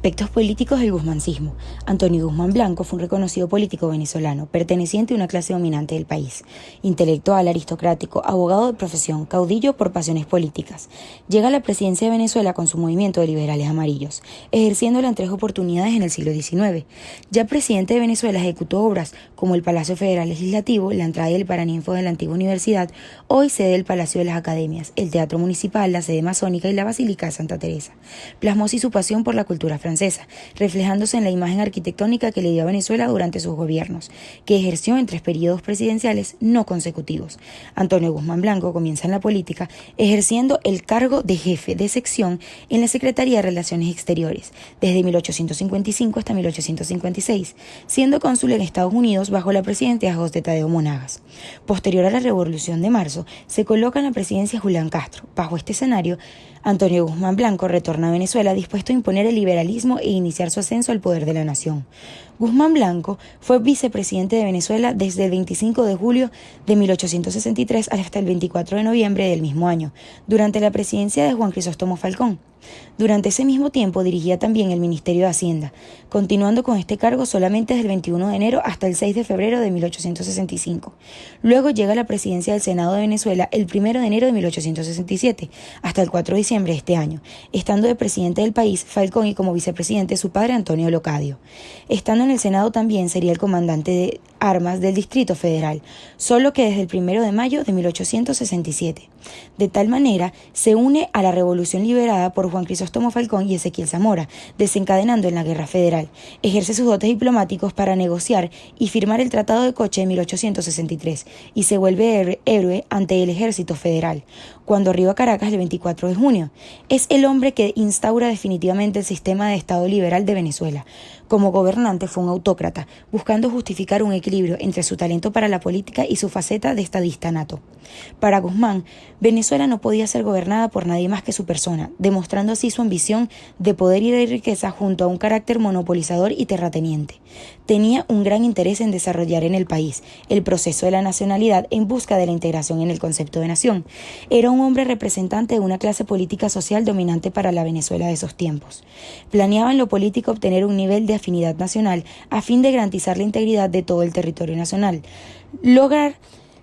Aspectos políticos del guzmancismo. Antonio Guzmán Blanco fue un reconocido político venezolano, perteneciente a una clase dominante del país. Intelectual, aristocrático, abogado de profesión, caudillo por pasiones políticas. Llega a la presidencia de Venezuela con su movimiento de liberales amarillos, ejerciéndola en 3 oportunidades en el siglo XIX. Ya presidente de Venezuela ejecutó obras como el Palacio Federal Legislativo, la entrada y el paraninfo de la antigua universidad, hoy sede del Palacio de las Academias, el Teatro Municipal, la sede masónica y la Basílica de Santa Teresa. Plasmó así su pasión por la cultura francesa, reflejándose en la imagen arquitectónica que le dio a Venezuela durante sus gobiernos, que ejerció en 3 periodos presidenciales no consecutivos. Antonio Guzmán Blanco comienza en la política ejerciendo el cargo de jefe de sección en la Secretaría de Relaciones Exteriores, desde 1855 hasta 1856, siendo cónsul en Estados Unidos bajo la presidencia de José Tadeo Monagas. Posterior a la Revolución de Marzo, se coloca en la presidencia Julián Castro. Bajo este escenario, Antonio Guzmán Blanco retorna a Venezuela dispuesto a imponer el liberalismo e iniciar su ascenso al poder de la nación. Guzmán Blanco fue vicepresidente de Venezuela desde el 25 de julio de 1863 hasta el 24 de noviembre del mismo año, durante la presidencia de Juan Crisóstomo Falcón. Durante ese mismo tiempo dirigía también el Ministerio de Hacienda, continuando con este cargo solamente desde el 21 de enero hasta el 6 de febrero de 1865. Luego llega a la presidencia del Senado de Venezuela el 1 de enero de 1867 hasta el 4 de diciembre de este año, estando de presidente del país Falcón y como vicepresidente su padre Antonio Locadio. Estando en el Senado también sería el comandante de armas del Distrito Federal, solo que desde el 1 de mayo de 1867. De tal manera, se une a la revolución liberada por Juan Crisóstomo Falcón y Ezequiel Zamora, desencadenando en la Guerra Federal. Ejerce sus dotes diplomáticos para negociar y firmar el Tratado de Coche en 1863 y se vuelve héroe ante el ejército federal, cuando arriba a Caracas el 24 de junio. Es el hombre que instaura definitivamente el sistema de Estado liberal de Venezuela. Como gobernante fue un autócrata, buscando justificar un equilibrio entre su talento para la política y su faceta de estadista nato. Para Guzmán, Venezuela no podía ser gobernada por nadie más que su persona, demostrando así su ambición de poder y de riqueza junto a un carácter monopolizador y terrateniente. Tenía un gran interés en desarrollar en el país el proceso de la nacionalidad en busca de la integración en el concepto de nación. Era un hombre representante de una clase política social dominante para la Venezuela de esos tiempos. Planeaba en lo político obtener un nivel de afinidad nacional a fin de garantizar la integridad de todo el territorio nacional, lograr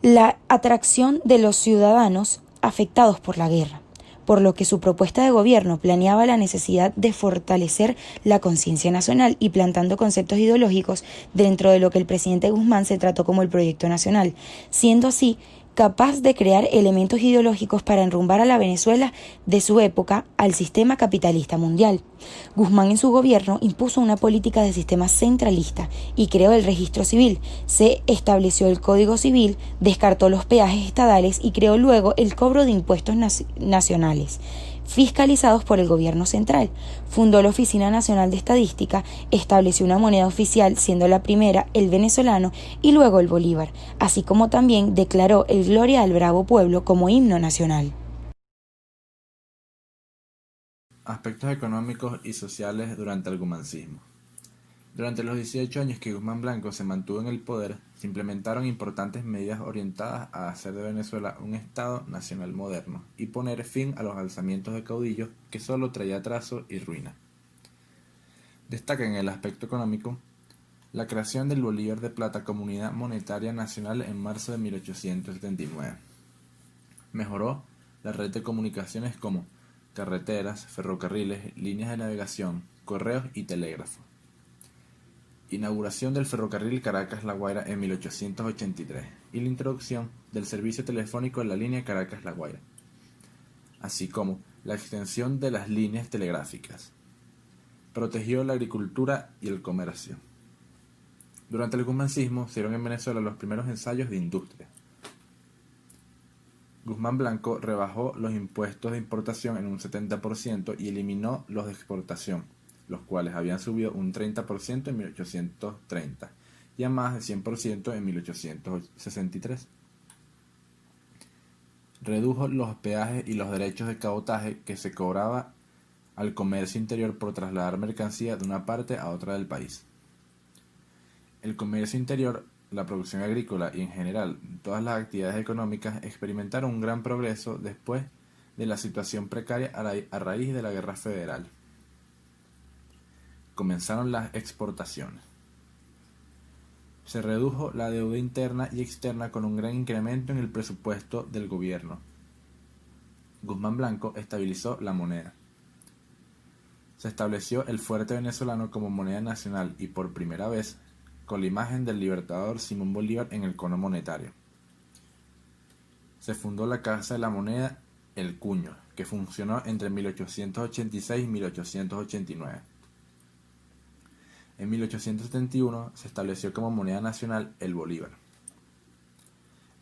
la atracción de los ciudadanos afectados por la guerra, por lo que su propuesta de gobierno planeaba la necesidad de fortalecer la conciencia nacional y plantando conceptos ideológicos dentro de lo que el presidente Guzmán se trató como el proyecto nacional, siendo así capaz de crear elementos ideológicos para enrumbar a la Venezuela de su época al sistema capitalista mundial. Guzmán en su gobierno impuso una política de sistema centralista y creó el registro civil, se estableció el Código Civil, descartó los peajes estadales y creó luego el cobro de impuestos nacionales fiscalizados por el gobierno central. Fundó la Oficina Nacional de Estadística, estableció una moneda oficial, siendo la primera el venezolano y luego el bolívar, así como también declaró el Gloria al Bravo Pueblo como himno nacional. Aspectos económicos y sociales durante el guzmancismo. Durante los 18 años que Guzmán Blanco se mantuvo en el poder, se implementaron importantes medidas orientadas a hacer de Venezuela un Estado nacional moderno y poner fin a los alzamientos de caudillos que solo traía atraso y ruina. Destaca en el aspecto económico la creación del Bolívar de Plata como unidad monetaria nacional en marzo de 1879. Mejoró la red de comunicaciones como carreteras, ferrocarriles, líneas de navegación, correos y telégrafo. Inauguración del ferrocarril Caracas-La Guaira en 1883 y la introducción del servicio telefónico en la línea Caracas-La Guaira, así como la extensión de las líneas telegráficas. Protegió la agricultura y el comercio. Durante el guzmancismo se dieron en Venezuela los primeros ensayos de industria. Guzmán Blanco rebajó los impuestos de importación en un 70% y eliminó los de exportación, los cuales habían subido un 30% en 1830 y a más de 100% en 1863. Redujo los peajes y los derechos de cabotaje que se cobraba al comercio interior por trasladar mercancía de una parte a otra del país. El comercio interior, la producción agrícola y en general todas las actividades económicas experimentaron un gran progreso después de la situación precaria a raíz de la Guerra Federal. comenzaron las exportaciones. Se redujo la deuda interna y externa con un gran incremento en el presupuesto del gobierno. Guzmán Blanco estabilizó la moneda. Se estableció el fuerte venezolano como moneda nacional y por primera vez con la imagen del libertador Simón Bolívar en el cono monetario. Se fundó la Casa de la Moneda El Cuño, que funcionó entre 1886 y 1889. En 1871 se estableció como moneda nacional el Bolívar.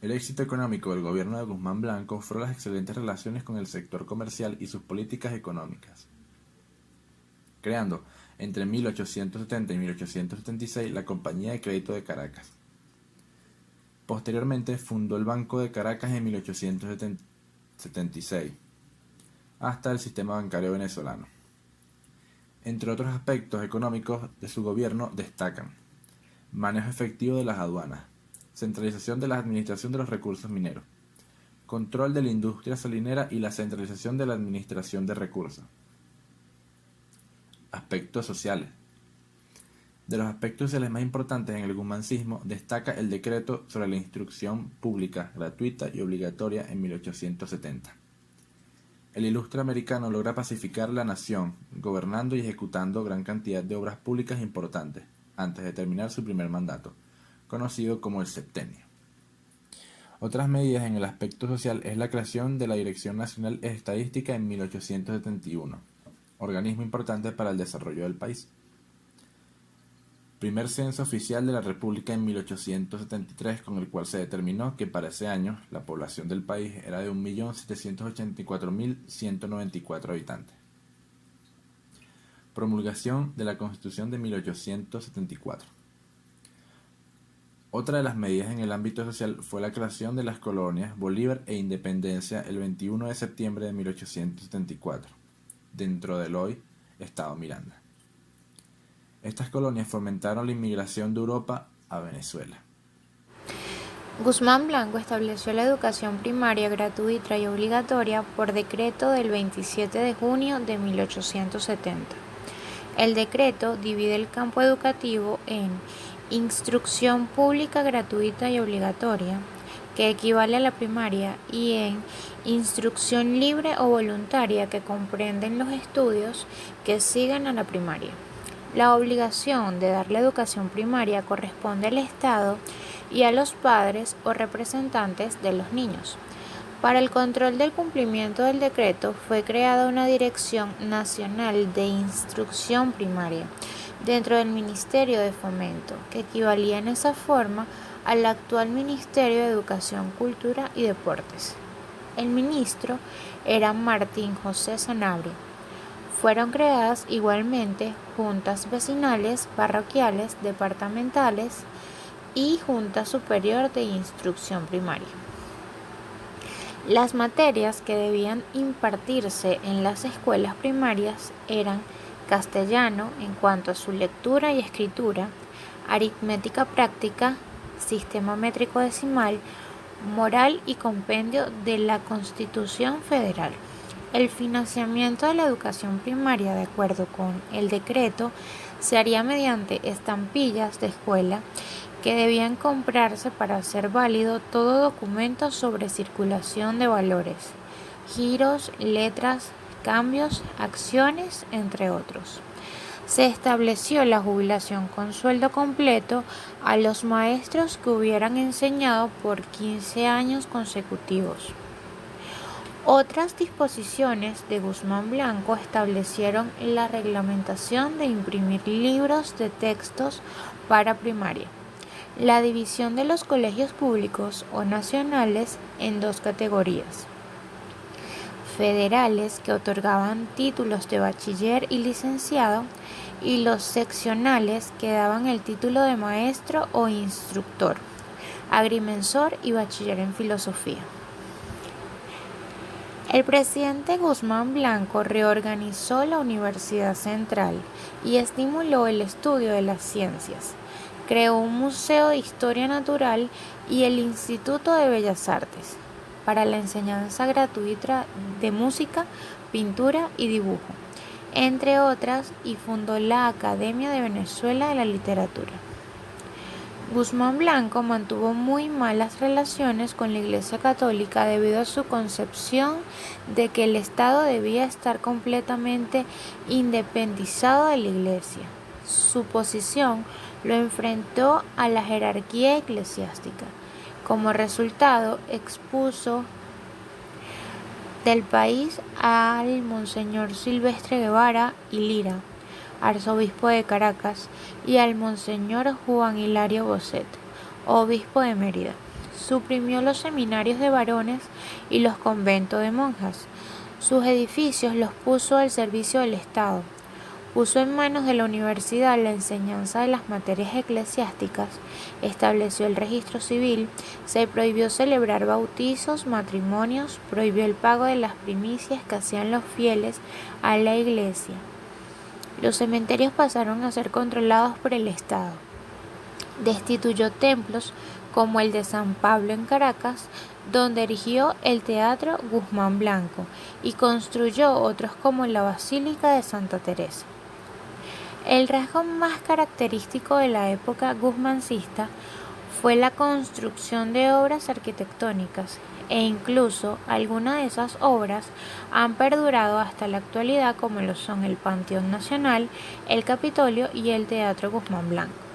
El éxito económico del gobierno de Guzmán Blanco fueron las excelentes relaciones con el sector comercial y sus políticas económicas, creando entre 1870 y 1876 la Compañía de Crédito de Caracas. Posteriormente fundó el Banco de Caracas en 1876, hasta el sistema bancario venezolano. Entre otros aspectos económicos de su gobierno destacan: manejo efectivo de las aduanas, centralización de la administración de los recursos mineros, control de la industria salinera y la centralización de la administración de recursos. Aspectos sociales. De los aspectos sociales más importantes en el guzmancismo destaca el decreto sobre la instrucción pública, gratuita y obligatoria en 1870. El ilustre americano logra pacificar la nación, gobernando y ejecutando gran cantidad de obras públicas importantes, antes de terminar su primer mandato, conocido como el septenio. Otras medidas en el aspecto social es la creación de la Dirección Nacional de Estadística en 1871, organismo importante para el desarrollo del país. Primer censo oficial de la República en 1873, con el cual se determinó que para ese año la población del país era de 1.784.194 habitantes. Promulgación de la Constitución de 1874. Otra de las medidas en el ámbito social fue la creación de las colonias Bolívar e Independencia el 21 de septiembre de 1874, dentro del hoy Estado Miranda. Estas colonias fomentaron la inmigración de Europa a Venezuela. Guzmán Blanco estableció la educación primaria gratuita y obligatoria por decreto del 27 de junio de 1870. El decreto divide el campo educativo en instrucción pública gratuita y obligatoria, que equivale a la primaria, y en instrucción libre o voluntaria, que comprenden los estudios que siguen a la primaria. La obligación de dar la educación primaria corresponde al Estado y a los padres o representantes de los niños. Para el control del cumplimiento del decreto fue creada una Dirección Nacional de Instrucción Primaria dentro del Ministerio de Fomento, que equivalía en esa forma al actual Ministerio de Educación, Cultura y Deportes. El ministro era Martín José Sanabria. Fueron creadas igualmente juntas vecinales, parroquiales, departamentales y Junta Superior de Instrucción Primaria. Las materias que debían impartirse en las escuelas primarias eran castellano en cuanto a su lectura y escritura, aritmética práctica, sistema métrico decimal, moral y compendio de la Constitución Federal. El financiamiento de la educación primaria, de acuerdo con el decreto, se haría mediante estampillas de escuela que debían comprarse para hacer válido todo documento sobre circulación de valores, giros, letras, cambios, acciones, entre otros. Se estableció la jubilación con sueldo completo a los maestros que hubieran enseñado por 15 años consecutivos. Otras disposiciones de Guzmán Blanco establecieron la reglamentación de imprimir libros de textos para primaria, la división de los colegios públicos o nacionales en dos categorías: federales, que otorgaban títulos de bachiller y licenciado, y los seccionales, que daban el título de maestro o instructor, agrimensor y bachiller en filosofía. El presidente Guzmán Blanco reorganizó la Universidad Central y estimuló el estudio de las ciencias. Creó un museo de historia natural y el Instituto de Bellas Artes para la enseñanza gratuita de música, pintura y dibujo. entre otras, y fundó la Academia de Venezuela de la Literatura. Guzmán Blanco mantuvo muy malas relaciones con la Iglesia Católica debido a su concepción de que el Estado debía estar completamente independizado de la Iglesia. Su posición lo enfrentó a la jerarquía eclesiástica. Como resultado, expuso del país al Monseñor Silvestre Guevara y Lira, arzobispo de Caracas, y al Monseñor Juan Hilario Bosset, obispo de Mérida. Suprimió los seminarios de varones y los conventos de monjas. Sus edificios los puso al servicio del Estado. Puso en manos de la universidad la enseñanza de las materias eclesiásticas, estableció el registro civil, se prohibió celebrar bautizos, matrimonios, prohibió el pago de las primicias que hacían los fieles a la iglesia. Los cementerios pasaron a ser controlados por el Estado. Destituyó templos como el de San Pablo en Caracas, donde erigió el Teatro Guzmán Blanco, y construyó otros como la Basílica de Santa Teresa. El rasgo más característico de la época guzmancista fue la construcción de obras arquitectónicas, e incluso algunas de esas obras han perdurado hasta la actualidad, como lo son el Panteón Nacional, el Capitolio y el Teatro Guzmán Blanco.